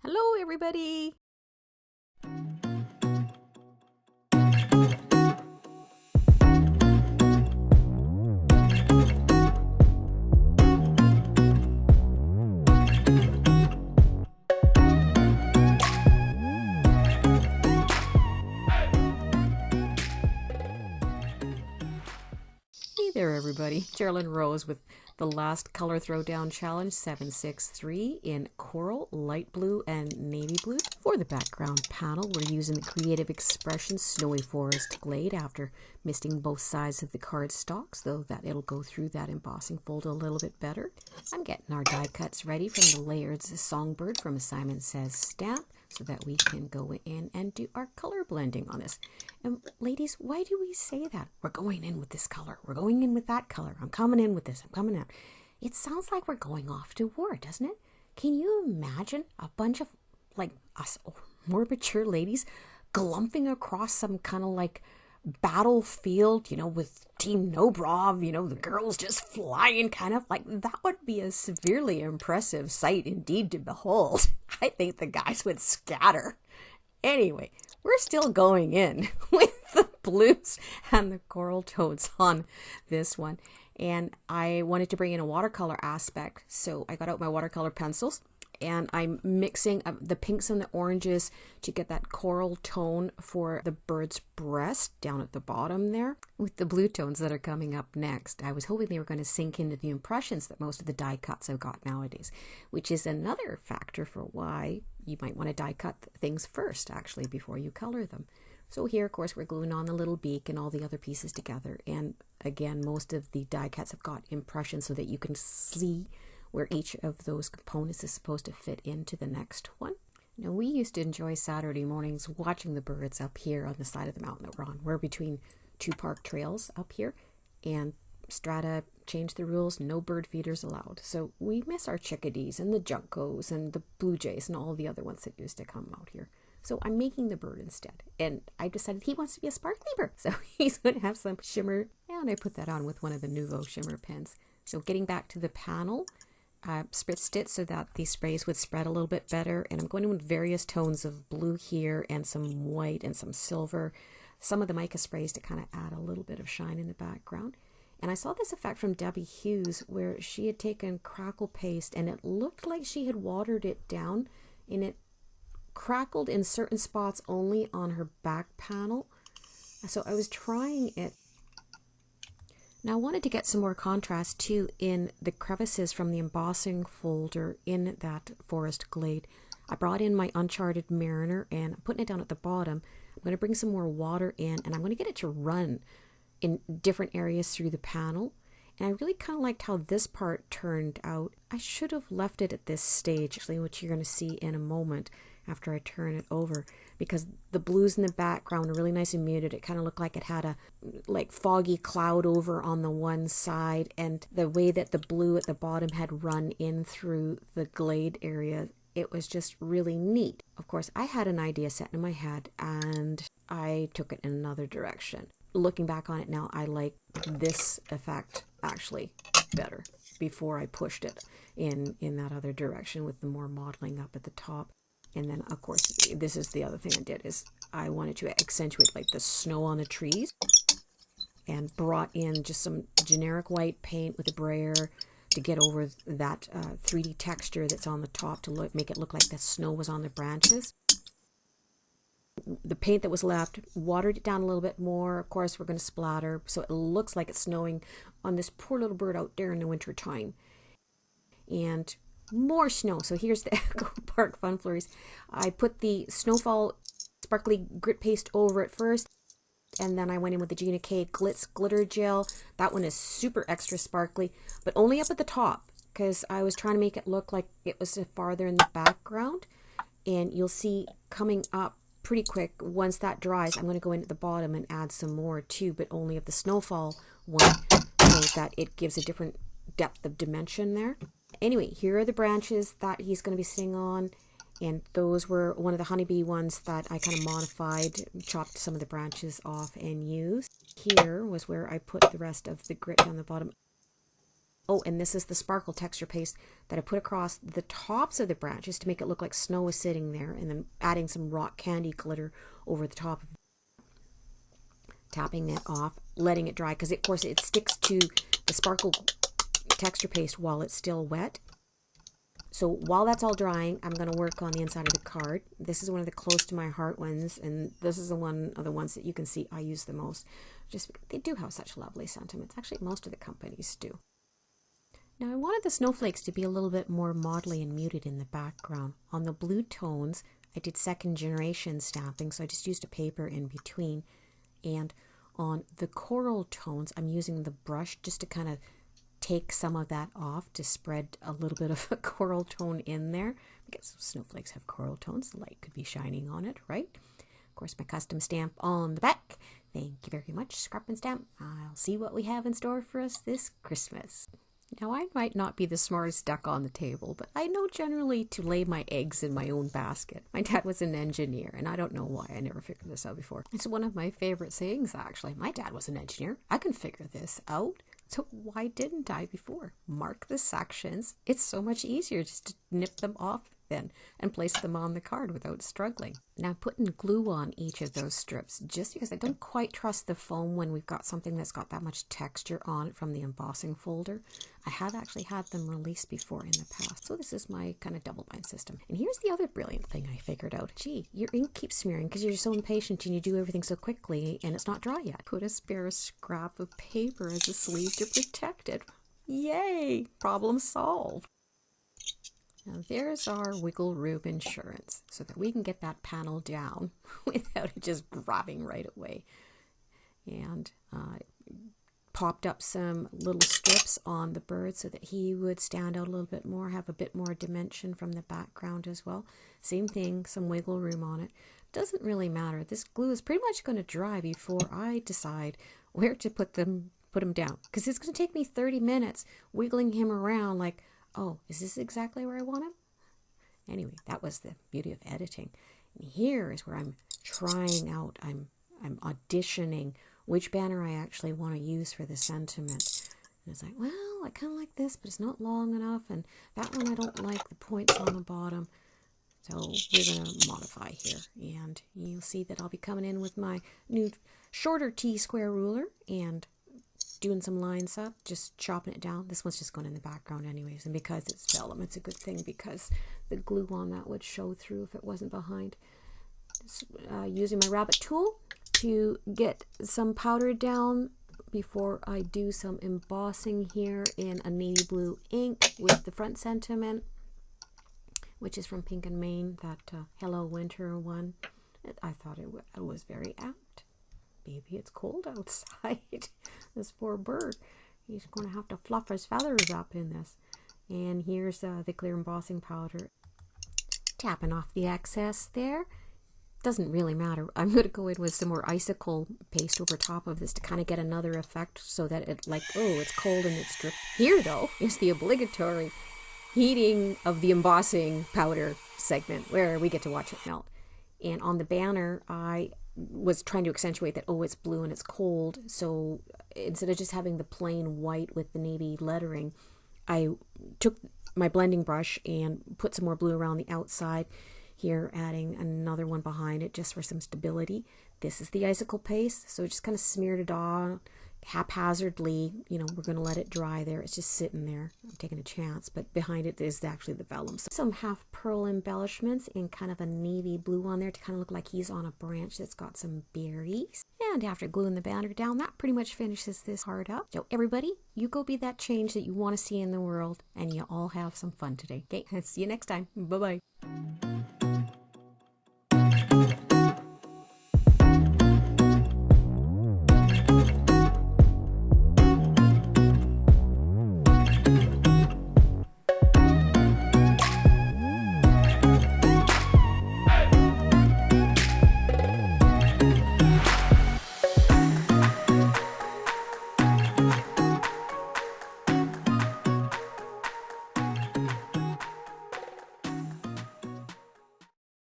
Hello, everybody. Hey there, everybody. Geraldine Rose with the last color throwdown challenge 763 in coral, light blue, and navy blue. For the background panel, we're using the Creative Expression Snowy Forest Glade after misting both sides of the cardstock, so that it'll go through that embossing fold a little bit better. I'm getting our die cuts ready from the Layered Songbird from a Simon Says stamp, so that we can go in and do our color blending on this. And ladies, why do we say that? We're going in with this color. We're going in with that color. I'm coming in with this. I'm coming out. It sounds like we're going off to war, doesn't it? Can you imagine a bunch of, like, us more mature ladies glumping across some kind of, like, battlefield, with Team Nobrov, the girls just flying kind of like that would be a severely impressive sight indeed to behold. I think the guys would scatter. Anyway, we're still going in with the blues and the coral tones on this one. And I wanted to bring in a watercolor aspect, so I got out my watercolor pencils. And I'm mixing the pinks and the oranges to get that coral tone for the bird's breast down at the bottom there with the blue tones that are coming up next. I was hoping they were going to sink into the impressions that most of the die cuts I've got nowadays, which is another factor for why you might want to die cut things first, actually, before you color them. So here, of course, we're gluing on the little beak and all the other pieces together. And again, most of the die cuts have got impressions so that you can see where each of those components is supposed to fit into the next one. Now, we used to enjoy Saturday mornings watching the birds up here on the side of the mountain that we're on. We're between two park trails up here, and Strata changed the rules, no bird feeders allowed. So we miss our chickadees and the juncos and the blue jays and all the other ones that used to come out here. So I'm making the bird instead. And I decided he wants to be a sparkly bird. So he's going to have some shimmer. And I put that on with one of the Nouveau shimmer pens. So getting back to the panel, spritzed it so that the sprays would spread a little bit better, and I'm going in with various tones of blue here and some white and some silver, some of the mica sprays to kind of add a little bit of shine in the background. And I saw this effect from Debbie Hughes where she had taken crackle paste and it looked like she had watered it down, and it crackled in certain spots only on her back panel. So I was trying it. Now I wanted to get some more contrast too in the crevices from the embossing folder in that forest glade. I brought in my Uncharted Mariner and I'm putting it down at the bottom. I'm going to bring some more water in and I'm going to get it to run in different areas through the panel. And I really kind of liked how this part turned out. I should have left it at this stage, actually, which you're going to see in a moment after I turn it over, because the blues in the background are really nice and muted. It kind of looked like it had a foggy cloud over on the one side, and the way that the blue at the bottom had run in through the glade area, it was just really neat. Of course, I had an idea set in my head and I took it in another direction. Looking back on it now, I like this effect actually better before I pushed it in that other direction with the more modeling up at the top. And then, of course, this is the other thing I did, is I wanted to accentuate like the snow on the trees and brought in just some generic white paint with a brayer to get over that 3D texture that's on the top to make it look like the snow was on the branches. The paint that was left, watered it down a little bit more. Of course, we're going to splatter, so it looks like it's snowing on this poor little bird out there in the winter time. And more snow. So here's the Echo Park Fun Flurries. I put the Snowfall sparkly grit paste over it first, and then I went in with the Gina K Glitz Glitter Gel. That one is super extra sparkly, but only up at the top, because I was trying to make it look like it was farther in the background. And you'll see coming up pretty quick, once that dries, I'm going to go in at the bottom and add some more too, but only of the Snowfall one, so that it gives a different depth of dimension there. Anyway, here are the branches that he's going to be sitting on, and those were one of the honeybee ones that I kind of modified, chopped some of the branches off and used. Here was where I put the rest of the grit down the bottom. Oh, and this is the sparkle texture paste that I put across the tops of the branches to make it look like snow is sitting there, and then adding some rock candy glitter over the top of it. Tapping it off, letting it dry, because of course it sticks to the sparkle texture paste while it's still wet. So while that's all drying, I'm going to work on the inside of the card. This is one of the close to my heart ones, and this is the one of the ones that you can see I use the most. Just they do have such lovely sentiments. Actually, most of the companies do. Now I wanted the snowflakes to be a little bit more modelly and muted in the background. On the blue tones, I did second generation stamping, so I just used a paper in between. And on the coral tones, I'm using the brush just to kind of take some of that off to spread a little bit of a coral tone in there. Because snowflakes have coral tones, the light could be shining on it, right? Of course, my custom stamp on the back. Thank you very much, Scrap and Stamp. I'll see what we have in store for us this Christmas. Now, I might not be the smartest duck on the table, but I know generally to lay my eggs in my own basket. My dad was an engineer, and I don't know why I never figured this out before. It's one of my favorite sayings, actually. My dad was an engineer. I can figure this out. So why didn't I before? Mark the sections. It's so much easier just to nip them off then and place them on the card without struggling. Now, putting glue on each of those strips, just because I don't quite trust the foam when we've got something that's got that much texture on it from the embossing folder. I have actually had them released before in the past, so this is my kind of double bind system. And here's the other brilliant thing I figured out. Gee, your ink keeps smearing because you're so impatient and you do everything so quickly and it's not dry yet. Put a spare scrap of paper as a sleeve to protect it. Yay! Problem solved. Now there's our wiggle room insurance so that we can get that panel down without it just grabbing right away. And popped up some little strips on the bird so that he would stand out a little bit more, have a bit more dimension from the background as well. Same thing, some wiggle room on it. Doesn't really matter. This glue is pretty much going to dry before I decide where to put him down, because it's going to take me 30 minutes wiggling him around like, oh, is this exactly where I want him? Anyway, that was the beauty of editing. And here is where I'm trying out, I'm auditioning which banner I actually want to use for the sentiment. And it's like, well, I kind of like this, but it's not long enough. And that one I don't like the points on the bottom. So we're going to modify here. And you'll see that I'll be coming in with my new shorter T-square ruler and doing some lines up, just chopping it down. This one's just going in the background anyways, and because it's vellum, it's a good thing because the glue on that would show through if it wasn't behind. Just, using my rabbit tool to get some powder down before I do some embossing here in a navy blue ink with the front sentiment, which is from Pink and Main, that Hello Winter one. I thought it was very apt. Baby, it's cold outside. This poor bird. He's going to have to fluff his feathers up in this. And here's the clear embossing powder. Tapping off the excess there. Doesn't really matter. I'm going to go in with some more icicle paste over top of this to kind of get another effect so that it like, oh, it's cold and it's dripping. Here, though, is the obligatory heating of the embossing powder segment where we get to watch it melt. And on the banner, I was trying to accentuate that, oh, it's blue and it's cold. So instead of just having the plain white with the navy lettering, I took my blending brush and put some more blue around the outside. Here, adding another one behind it just for some stability. This is the icicle paste, so just kind of smeared it on haphazardly. You know, we're going to let it dry there. It's just sitting there. I'm taking a chance, but behind it is actually the vellum. So some half pearl embellishments in kind of a navy blue on there to kind of look like he's on a branch that's got some berries. And after gluing the banner down, that pretty much finishes this card up. So everybody, you go be that change that you want to see in the world, and you all have some fun today. Okay, see you next time. Bye-bye.